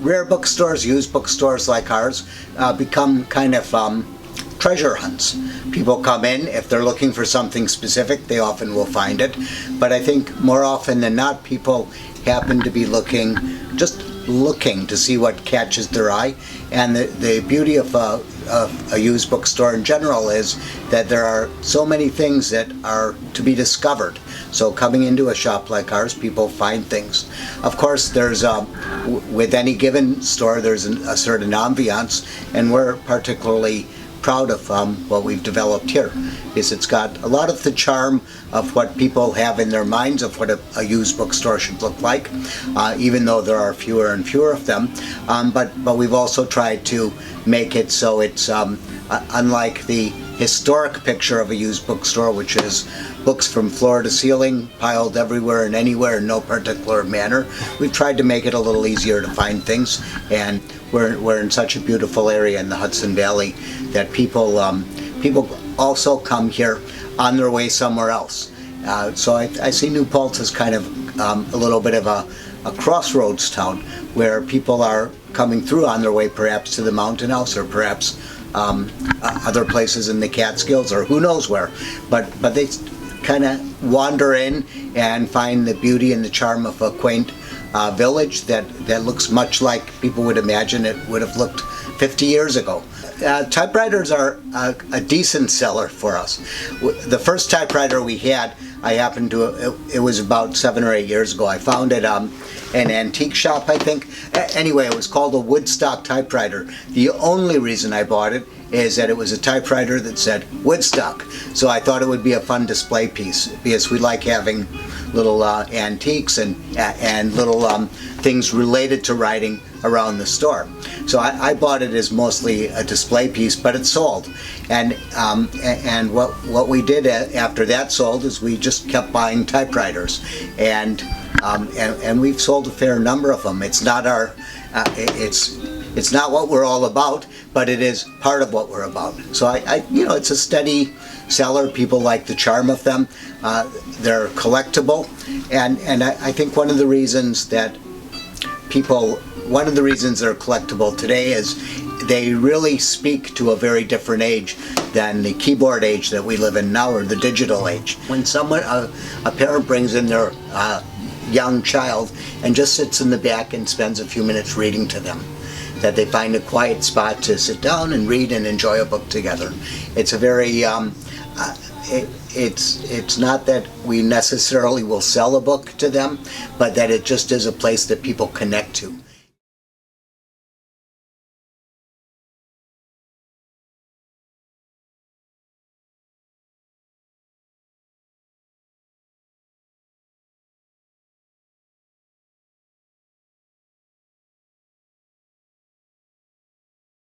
rare bookstores, used bookstores like ours, become kind of treasure hunts. People come in, if they're looking for something specific, they often will find it. But I think more often than not, people happen to be just looking to see what catches their eye. And the beauty of a used bookstore in general is that there are so many things that are to be discovered. So coming into a shop like ours, people find things. Of course, there's with any given store, there's a certain ambiance, and we're particularly proud of what we've developed here, because it's got a lot of the charm of what people have in their minds of what a used bookstore should look like, even though there are fewer and fewer of them. But we've also tried to make it so it's unlike the historic picture of a used bookstore, which is books from floor to ceiling, piled everywhere and anywhere in no particular manner. We've tried to make it a little easier to find things, and we're in such a beautiful area in the Hudson Valley that people also come here on their way somewhere else. So I see New Paltz as kind of a little bit of a crossroads town where people are coming through on their way perhaps to the Mountain House, or perhaps other places in the Catskills, or who knows where, but they kind of wander in and find the beauty and the charm of a quaint village that looks much like people would imagine it would have looked 50 years ago. Typewriters are a decent seller for us. The first typewriter we had, it was about 7 or 8 years ago. I found it an antique shop, I think. Anyway, it was called a Woodstock typewriter. The only reason I bought it is that it was a typewriter that said Woodstock. So I thought it would be a fun display piece, because we like having little antiques and little things related to writing around the store. So I bought it as mostly a display piece, but it sold. And what we did after that sold is we just kept buying typewriters, and we've sold a fair number of them. It's not it's not what we're all about, but it is part of what we're about. So it's a steady seller. People like the charm of them. They're collectible, and I think one of the reasons they're collectible today is they really speak to a very different age than the keyboard age that we live in now, or the digital age. When a parent brings in their young child and just sits in the back and spends a few minutes reading to them, that they find a quiet spot to sit down and read and enjoy a book together. It's a very it's not that we necessarily will sell a book to them, but that it just is a place that people connect to.